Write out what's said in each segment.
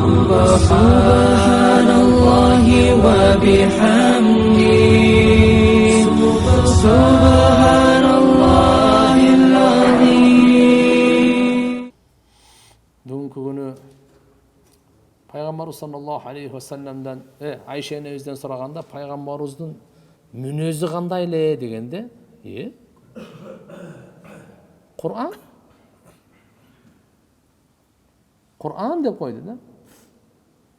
Subhanallahi wa bihamdihi. Subhanallahil azim. Бүгінгі күні пайғамбарымыз саллаллаху алейхи уассаламдан Айша енемізден сұрағанда пайғамбарымыздың мінезі қандай эле дегенде Құран деп қойды да.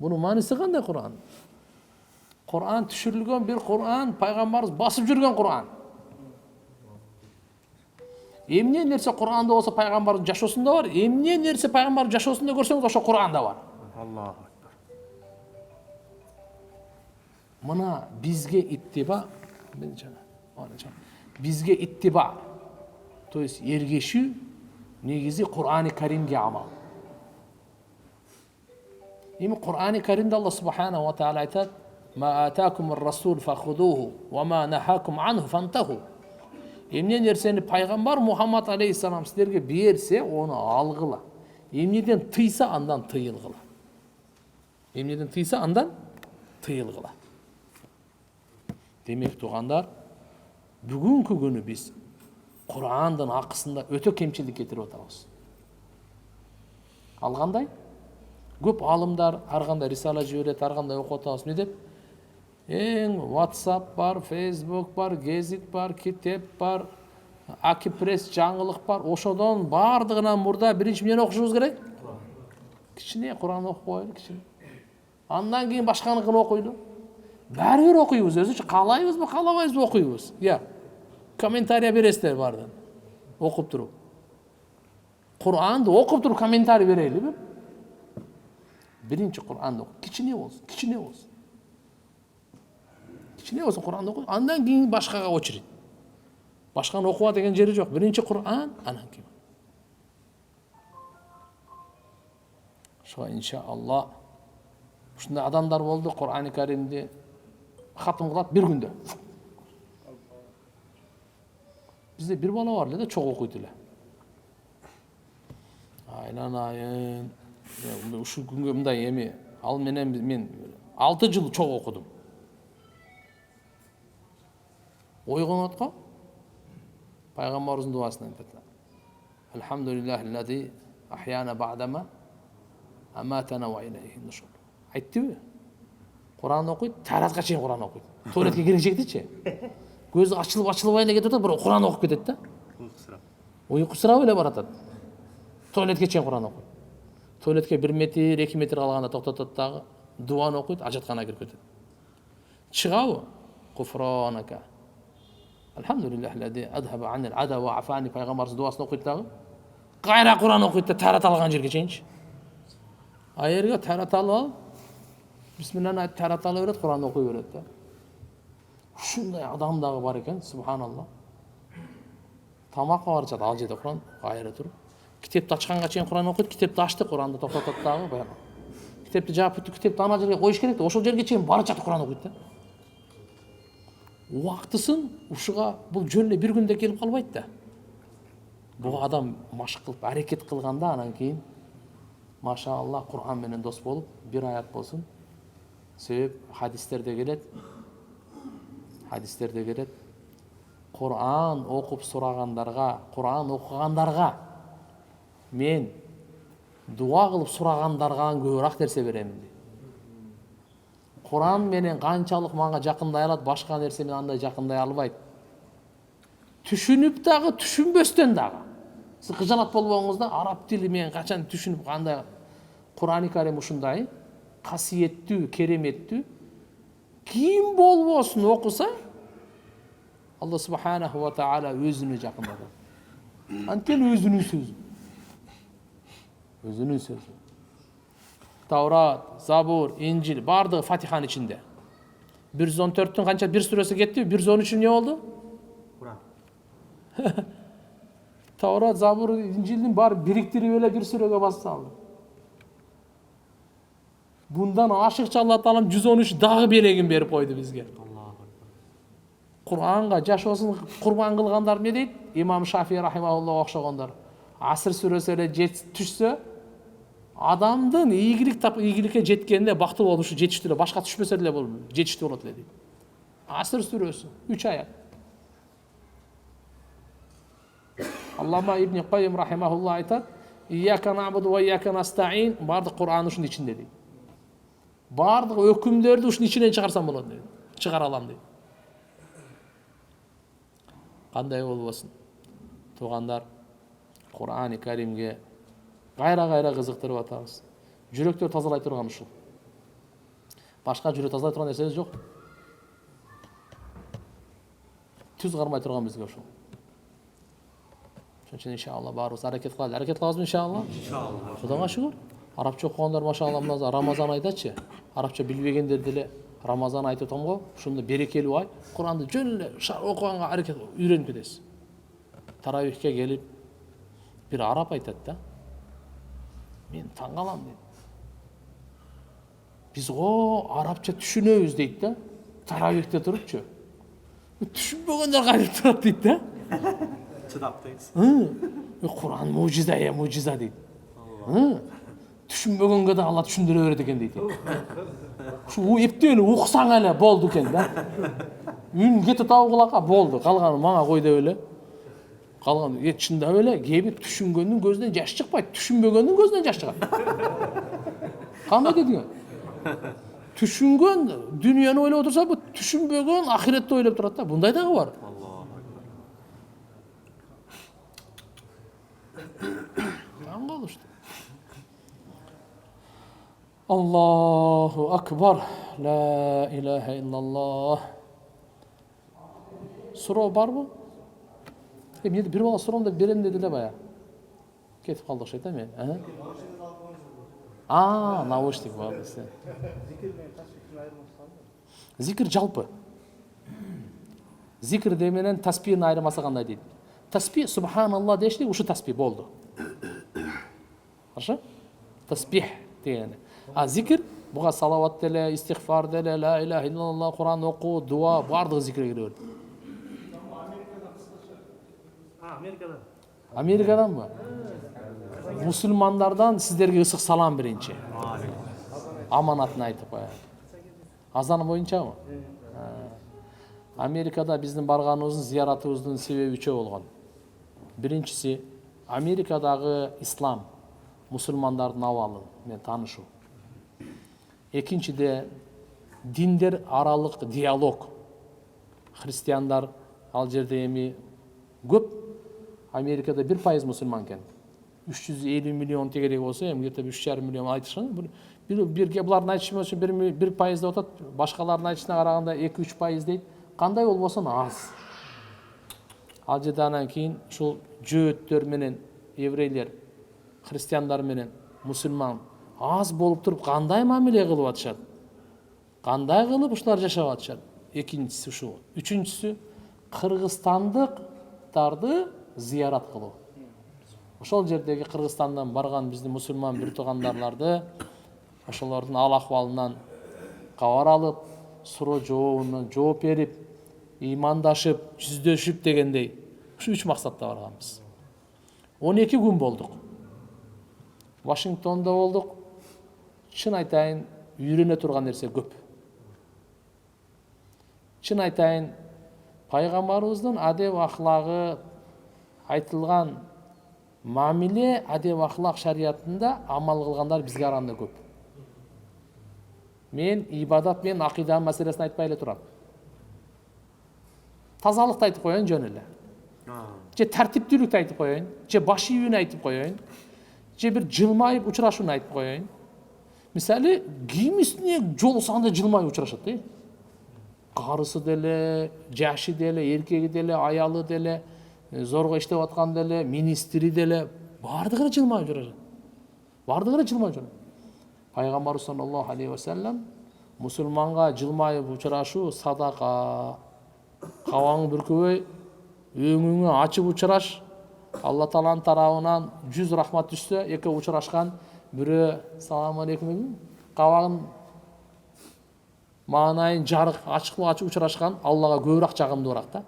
Бұның мағынасы қандай Құран? Құран түшірілген бір Құран, пайғамбарымыз басып жүрген Құран. Эмне нерсе Құранда болса пайғамбардың жашоосунда бар, эмне нерсе пайғамбардың жашоосунда көрсеңіз ошо Құранда бар. Аллаху акбар. Мына бизге иттиба, то есть ергешүү негизи Кур'ани Каримге амал. Эми Кур'ани Каримде Аллах субханаху ва тааля айтат: "Ма атакумур расул фахудуху ва ма нахакум анху фантаху." Эмне нерсени пайгамбар Мухаммад алейхиссалам силерге берсе, оны алгыла. Эмнеден тыйса, андан тыйылгыла. Эмнеден тыйса, андан тыйылгыла. Демек тугандар, бүгүнкү күнү биз Кур'андын акысында өтө кемчилик кетирип атабыз. Ал кандай? Көп алымдар ар кандай рисала жиберет, ар кандай окуп атабыз. Не деп? WhatsApp бар, Facebook бар, Гезит бар, Китеп бар, Акипресс жаңылык бар. Ошодон бардыгынан мурда биринчи эмнени окушубуз керек? Кичине Кур'ан окуп коелу, кичине. Андан кийин башканыкын окуйлу. Баары бир окуйбуз, өзүнчө каалайбызбы, каалабайбызбы окуйбуз. Комментарий бересиздер баардан. Окуп туруп. Кур'анды окуп туруп комментарий берели. Биринчи Кур'анды окуп, кичине болсун, кичине болсун. Кичине болсун Кур'анды окуп, андан кийин башкага очередь. Башканы окуба деген жери жок. Биринчи Кур'ан, анан кийин. Ошо иншалла ушундай адамдар болду, Кур'ани Каримди хатым кылат бир күндө. Бизде бир бала бар эле да, чогуу окуйт эле. Айланайын. Ушул күнгө мындай эми, ал менен мен 6 жыл чогуу окудум. Ойгонот го. Пайгамбарыбыздын дуасына айтат. Алхамдулиллахиллади ахяна ба'дама аматана ва илайхи нушур. Айттыбы? Кур'ан окуйт, таратка чейин Кур'ан окуйт. Туалетке кире чекти. Көзү ачылып эле кетет да, бирок Кур'ан окуп кетет да. Уйкусурап эле баратат. Туалетке чейин Кур'ан окуйт. Туалетке 1 метр, 2 метр калганда токтотот дагы, дуаны окуйт, ажатканага кирип кетет. Чыгабы? Куфранака. Алхамдулиллахиллади адхаба анил ада ва афани, пайгамбарыбыз дуасын окуйт дагы. Кайра Кур'ан окуйт да тарата алган жерге чейинчи. Айерге тарата алып, бисмиллахи айтып тарата ала берет, Кур'ан окуй берет да. Ушундай адам дагы бар экен, субханалла. Тамакка барышат, ал жерде Кур'ан кайра туруп. Китепти ачканга чейин Кур'ан окуйт, китепти ачты, Кур'анды токтотот дагы, баягы. Китепти жаап бүттү, китепти ана жерге коюш керек да, ошол жерге чейин барышат Кур'ан окуйт да. Убактысын ушуга бул жөн эле бир күндө келип калбайт да. Бул адам машык кылып, аракет кылганда анан кийин машаалла Кур'ан менен дос болуп, бир аят болсун. Себеп хадистерде келет. Кур'ан окуп сурагандарга, Кур'ан окугандарга мен дуа кылып сурагандардан көбүрөөк нерсе беремин дейт. Кур'ан менен канчалык мага жакындай алат, башка нерсе менен андай жакындай албайт. Түшүнүп дагы, түшүнбөстөн дагы. Сиз кыжалат болбоңузда, араб тили менен качан түшүнүп кандай Кур'ани Карим ушундай касиеттүү, кереметтүү. Ким болбосун окуса, Аллах субханаху ва тааля өзүнө жакындатат. Антен өзүнүн сөзү. Өзүнүн сөзү. Таврат, Забур, Инжил бардыгы Фатиханын ичинде. 114'тün канча бир сүрөсү кетти, 113'ün не болду? Кур'ан. Таврат, Забур, Инжилдин баары бириктирип эле бир сүрөгө басып салды. Bundan ашыкча Алла Таалам 113 дагы белегин берип койду бизге. Кур'анга жашоосун курбан кылгандар эмне дейт? Имам Шафии рахимахуллах окшогондор. Аср сүрөсү эле түшсө, адамдын ийгиликке жеткенде бактылуу болушу жетиштүү эле, башка түшпөсө деле жетиштүү болот эле дейт. Асыр сүрөсү 3 аят. Аллама Ибн Каййим рахимахулла айтат: "Ияка набуду ва ияка настаин" бардык Кур'ан ушунун ичинде дейт. Бардык өкүмдөрдү ушунун ичинен чыгарсам болот дейт. Чыгара алам дейт. Кандай болбосун? Туугандар, Кур'ани Каримге кайра кызыктырып атабыз. Жүрөктөр тазалай турган ушул. Башка жүрөк тазалай турган нерсебиз жок. Түз кармай турган бизге ушул. Ошон үчүн иншалла баарыбыз аракет кылалы. Аракет кылабызбы иншалла? Иншалла. Кудайга шүгүр. Арабча окугандар машалла мына Рамазан айдачы. Арабча билбегендер деле Рамазан айтып атам го. Ушунда берекелүү ай. Куранды жөн эле окуганга аракет үйрөнүп кетесиз. Таравихке келип бир араб айтат да. Мен таң калам дейт. Биз арабча түшүнөбүз дейт да. Таравихте турупчу. Түшүнбөгөндөр кайрып турат дейт да. Чыдап дейсиз. Куран мужиза дейт. Түшүнбөгөнгө да Алла түшүндүрө берет экен дейт. Ушу эптеп эле уксаң эле болду экен да. Үн кетип табы кулакка болду. Калганы мага кой деп эле. Калган чындап эле кээби түшүнгөндүн көзүнөн жаш чыкпайт, түшүнбөгөндүн көзүнөн жаш чыгат. Кандай дедиң? Түшүнгөн дүйнөнү ойлоп отурса, бу түшүнбөгөн ахиретти ойлоп турат да. Мындай дагы бар. Таң калышты. Аллаху акбар. Ла илаха иллаллах. Суроо барбы? Мен бир бала суроомду берем деди эле бая. Кетип калды окшойт мен. Наушник бар. Зикир жалпы. Зикир менен таспирдин айырмасы кандай дейт? Таспих субханалла дешти, ушу таспих болду. Хорошо? Таспих деген. А зикир буга салават деле, истигфар деле, ла илаха иллаллах, Куран окуу, дуа, бардыгы зикирге кире берет. Америкаданбы? Мусулмандардан сиздерге ысык салам биринчи. Аманатын айтып коет. Азан боюнчабы? Америкада биздин барганыбыздын зыяратыбыздын себеби үчөө болгон. Биринчиси Америкадагы ислам, мусулмандардын абалы менен таанышуу. Экинчиде диндер аралык диалог. Христиандар ал жерде эми көп. Америкада 1% мусулман экен. 350 миллион тегерек болсо, эми где-то 3,5 миллион айтышкан. Бирге булардын айтышы боюнча 1% деп атат, башкалардын айтышына караганда 2-3% дейт. Кандай болбосун аз. Ал жерде анан кийин ушул жөөттөр менен еврейлер, христиандар менен мусулман аз болуп туруп кандай мамиле кылып атышат? Кандай кылып ушулар жашап атышат? Экинчиси ушул. Үчүнчүсү кыргызстандыктарды зиярат кылуу. Ошол жердеги Кыргызстандан барган биздин мусулман бир туугандарларды ошолордун ал акыбалынан кабар алып, суроо жообуна жооп берип, ыймандашып, жүздөшүп дегендей. Ушу 3 максатта барганбыз. 12 күн болдук. Вашингтондо болдук. Чын айтайын, үйрөнө турган нерсе көп. Чын айтайын, пайгамбарыбыздын адеп аклагы айтылган мамиле, адеп акылак шариятында амал кылгандар бизге караганда көп. Мен ибадат менен акыйданын маселесин айтпай эле турам. Тазалыкты айтып коеюн жөн эле. Же тартиптүүлүктү айтып коеюн, же баш ийүүнү айтып коеюн, же бир жылмайып учурашууну айтып коеюн. Мисалы, кийим үстүнө жолсоң да жылмайып учурашат да. Карысы деле, жашы деле, эркеги деле, аялы деле, зорго иштеп аткан деле, министри деле, бардыгы жылмайып жүрөт. Бардыгы жылмайып жүрөт. Пайгамбар саллаллаху алейхи ва саллям мусулманга жылмайып учурашуу садака. Кабаң бүркөбөй, өңүңө ачып учураш, Алла Тааланын тарабынан 100 рахмат түшсө, эки учурашкан, бирөө салам алейкум, кабагын маанайын жарык ачык учурашкан, Аллага көбүрөөк жагымдуураак да.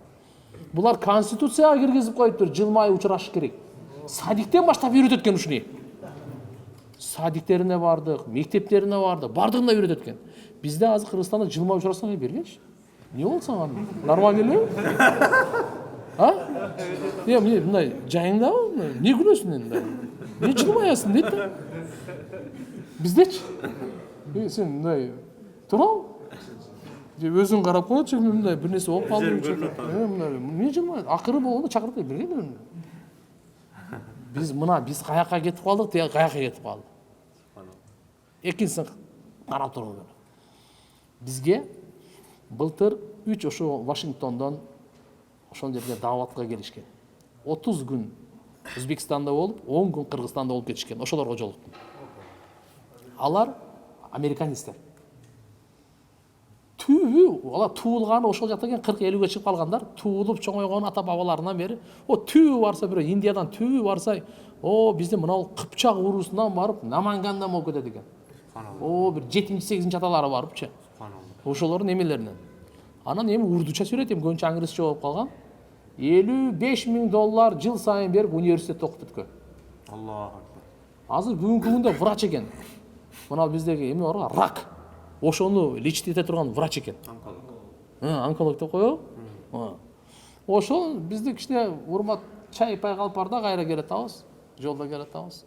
Булар конституцияга киргизип коюптур, жылмайып учурашыш керек. Садиктен баштап үйрөтөт экен ушуну. садиктерине бардык, мектептерине бардык, бардыгында үйрөтөт экен. Бизде азыр Кыргызстанда жылмап жүрөсүң бергенчи. Не болду сага? Нормально элеби? А? Эмне мындай жайыңдабы? Не күлөсүң энди? Не жылмаясың дейт да. Биздечи? Сен мындай турабы? Же өзүң карап койчу, мындай бир нерсе болуп калды. Не жылмайт? Акыры болгондо чакырып бергенбир. Биз каяка кетип калдык, тиги каяка кетип калды. Экинчисин карап туруу керек. Бизге былтыр 3 ошо Вашингтондон ошол жерге дааватка келишкен. 30 күн Өзбекстанда болуп, 10 күн Кыргызстанда болуп кетишкен. Ошолорго жолуктум. Алар американецтер. Алар туулганы ошол жакта экен, 40-50ге чыгып калгандар, туулуп чоңойгон ата бабаларынан бери. Барса бирөө Индиядан барса, бизде мына Кыпчак уруусунан барып Намангандан болуп кетет экен. Бир 7-8 аталары барыпчы. Ошолордун эмелеринен. Анан эми урдуча сүйлөйт, көбүнчө англисче болуп калган. $55,000 жыл сайын берип университетте окутуп өткөн. Аллах. Азыр бүгүнкү күндө врач экен. Мына биздеги эме бар, рак. Ошону лечить эте турган врач экен. Онколог деп коебу? Ошол бизди кичине урмат чай пай калып бар да, кайра келе атабыз. Жолдо келе атабыз.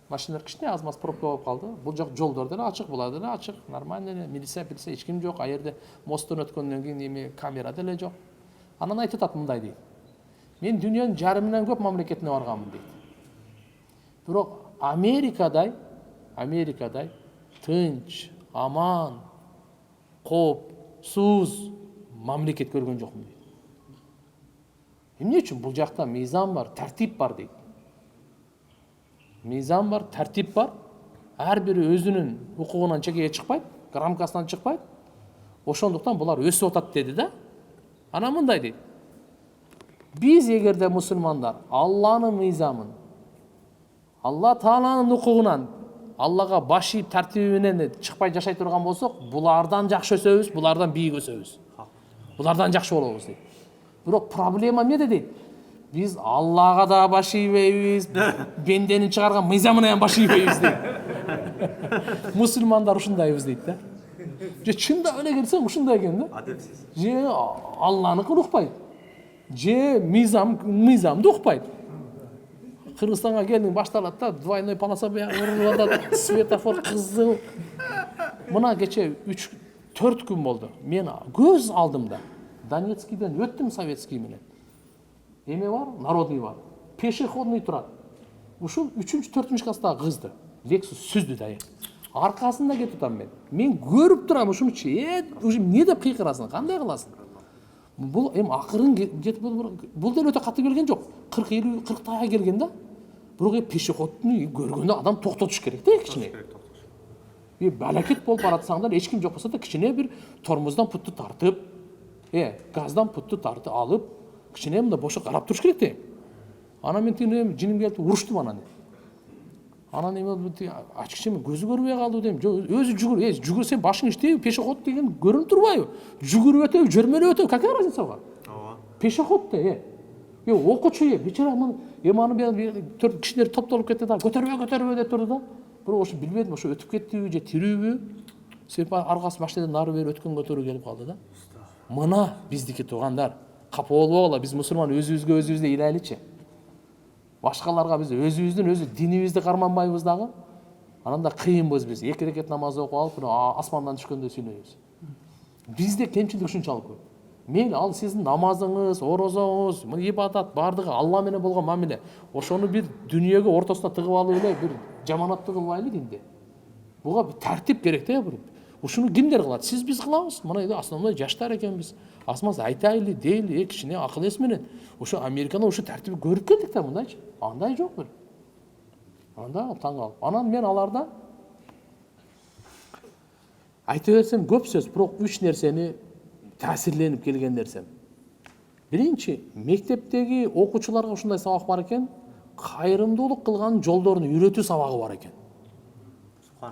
Машиналар кичине аз-маз пробка болуп калды. Бул жак жолдор деле ачык, булар деле ачык, нормально эле. Милиция эч ким жок. А жерде мосттон өткөндөн кийин эми камера деле жок. Анан айтып атат мындай дейт. Мен дүйнөнүн жарымынан көп мамлекетине барганмын дейт. Бирок Америкадай тынч, аман, коопсуз мамлекет көргөн жокмун дейт. Эмне үчүн? Бул жакта мыйзам бар, тартип бар дейт. Мыйзам бар, тартип бар. Ар бири өзүнүн укугунан чекеге чыкпайт, рамкасынан чыкпайт. Ошондуктан булар өсүп атат деди да. Анан мындай дейт. Биз эгерде мусулмандар Алланын мыйзамын, Алла Тааланын укугунан Аллага баш ийип тартиби менен чыкпай жашай турган болсок, булардан жакшы өсөбүз, булардан бийик өсөбүз. Булардан жакшы болобуз дейт. Бирок проблема эмнеде дейт? Биз Аллага да баш ийбейбиз, бенденин чыгарган мыйзамына ham баш ийбейбиз дейт. Мусулмандар ушундайбыз дейт да. Же чындап эле келсең ушундай экен да. Адепсиз. Же Алланыкын укпайт. Же мыйзамды укпайт. Кыргызстанга келдиң, башталат да, двойной полоса урулуп атат, светофор кызыл. Мына кече 3-4 күн болду. Мен көз алдымда Донецкийден өттүм советский менен. Эме бар, народный бар. Пешеходный турат. Ушул 3-4 класстагы кызды Lexus сүздү да. Аркасында кетип атам мен. Мен көрүп турам ушунчу. Уже эмне деп кыйкырасың? Кандай кыласың? Бул эми акырын кетип бул деле өтө катты келген жок. 40-50 тага келген да. Бирок пешеходный көргөндө адам токтотуш керек да, кичине. Балакет болуп баратсаңдар, эч ким жок болсо да кичине бир тормоздан путту тартып, газдан путту тартып алып, кичине мында бошо карап туруш керек да. Анан мен тиги жиним келип уруштум анан. Анан эме ачкычем көзү көрбөй калды дейм. Өзү жүгүрсөң башың иштейби, пешеход деген көрүнүп турбайбы? Жүгүрүп өтөбү, жөрмөлөп өтөбү, какая разница бар? Ооба. Пешеход да, окуучу бечара аны кишилер топтолуп кетти да, көтөрбө деп турду да. Бирок ошо билбедим, ошо өтүп кеттиби же тирүүбү? Себеп аргасы машинадан нары бери өткөн көтөрүү келип калды да. Мына биздики туугандар, капа болбогула, биз мусулман өзүбүзгө өзүбүздө ыйлайлычы. Башкаларга биз өзү динибизди карманбайбыз дагы. Ананда кыйынбыз биз. 2 рекет намаз окуп алып, асмандан түшкөндөй сүйлөйбүз. Бизде кемчилик ушунчалык көп. Мейли ал сиздин намазыңыз, орозоңуз, ибадат бардыгы Алла менен болгон мамиле. Ошону бир дүйнөгө ортосуна тыгып алып эле бир жаманатты кылбайлы динде. Буга бир тартип керек да. Ушуну кимдер кылат? Сиз биз кылабыз. Мына основной жаштар экенбиз. Асмаз айтайлы, дейли, кичине акыл эс менен. Ошо Америкада ошо тартипти көрүп келдик да мындайчы. Андай жок бир. Анда таң калып. Анан мен аларда айта берсем көп сөз, бирок 3 нерсени таасирленип келген нерсем. Биринчи, мектептеги окуучуларга ушундай сабак бар экен, кайрымдуулук кылган жолдорун үйрөтүү сабагы бар экен.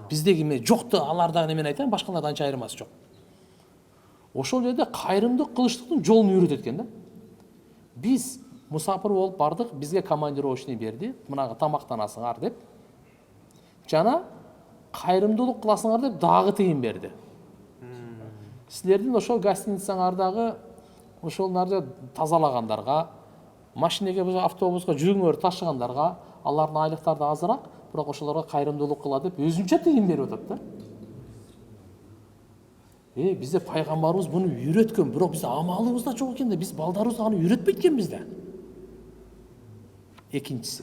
Биздеги эме жокту, аларда немен айтайын, башкалардан анча айырмасы жок. Ошол жерде кайрымдуулук кылыштыктын жолун үйрөтөт экен да. Биз мусапыр болуп бардык, бизге командировочный берди, мынага тамактанасыңар деп. жана кайрымдуулук кыласыңар деп дагы тыйын берди. Силердин ошол гостиницаңардагы ошол нарда тазалагандарга, машинеге, автобуска жүгүңөр ташыгандарга, алардын айлыктары да азыраак, бирок ошолорго кайрымдуулук кыла деп өзүнчө тыйын берип атат да. Бизде пайгамбарыбыз буну үйрөткөн, бирок бизде амалыбызда жок экен да, биз балдарыбызга аны үйрөтпөйт экенбиз да. Экинчиси,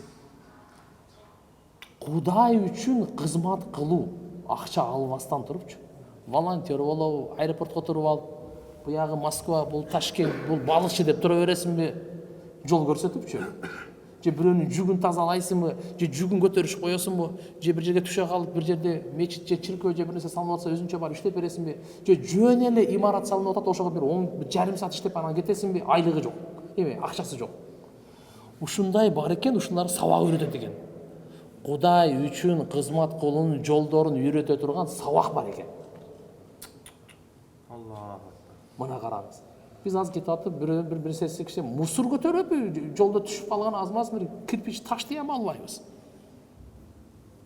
Кудай үчүн кызмат кылуу, акча албастан турупчу. Волонтер болобу, аэропортко туруп алып, буягы Москва, бул Ташкент, бул балыкчы деп тура бересиңби, жол көрсөтүпчү. Же бирөөнүн жүгүн тазалайсыңбы, же жүгүн көтөрүшүп коесуңбу, же бир жерге түшө калып, бир жерде мечит же чиркөө же бир нерсе салынып атса өзүнчө барып иштеп бересиңби, же жөн эле имарат салынып атат, ошого бир 1,5 саат иштеп анан кетесиңби, айлыгы жок, акчасы жок. Ушундай бар экен, ушулар сабак үйрөтөт экен. Кудай үчүн кызмат кылуунун жолдорун үйрөтө турган сабак бар экен. Мына караңыз. Биз азыр кетип атып, бир сесик киши мусор көтөрөт, жолдо түшүп калган аз-маз бир кирпич ташты эми албайбыз.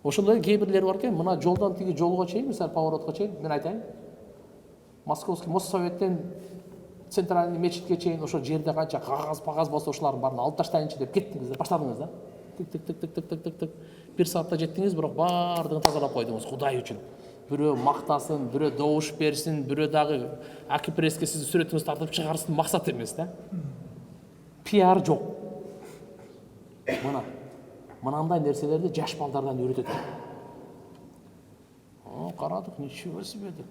Ошондой кээ бирлери бар экен, мына жолдон тиги жолго чейин, мисалы поворотко чейин, мен айтайын. Московский Моссоветтен центральный мечитке чейин ошо жерде канча кагаз болсо ошолордун баарын алып таштайынчы деп кеттиңиз, баштадыңыз да. Тик. Бир саатта жеттиңиз, бирок баардыгын тазалап койдуңуз Кудай үчүн. Бирөө мактасын, бирөө добуш берсин, бирөө дагы акипресске сиздин сүрөтүңүздү тартып чыгарсын, максат эмес да. Пиар жок. Мынандай нерселерди жаш балдардан үйрөтөт. Карадык, ничего себе деп.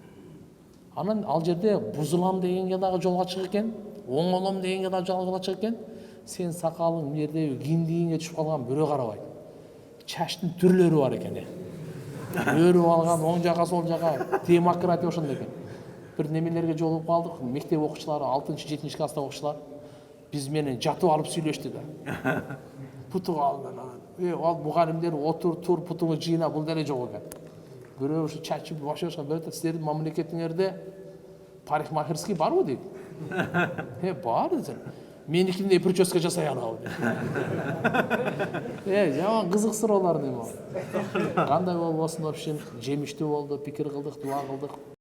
Анан ал жерде бузулам дегенге дагы жолго чыгып экен, оңолом дегенге дагы жолго чыгып экен. Сен сакалың бул жерде киндигиңе түшүп калган бирөө карабайт. Чачтын түрлөрү бар экен. Өрүп алган, оң жака, сол жака, демократия ошондой экен. Бир немелерге жолугуп калдык, мектеп окуучулары, 6-7 класста окуучулар биз менен жатып алып сүйлөштү да. Путук алдынан анан, ал мугалимдер отур, тур, путуңу жыйна, бул деле жок экен. Бирөө ушу чачып башка берет, силердин мамлекетиңерде парикмахерский барбы дейт. Бар десем. Меникинде прическа жасай алабы. Жаман кызык суроолор эми. Кандай болбосун, в общем, жемиштүү болду, пикир кылдык, дуа кылдык.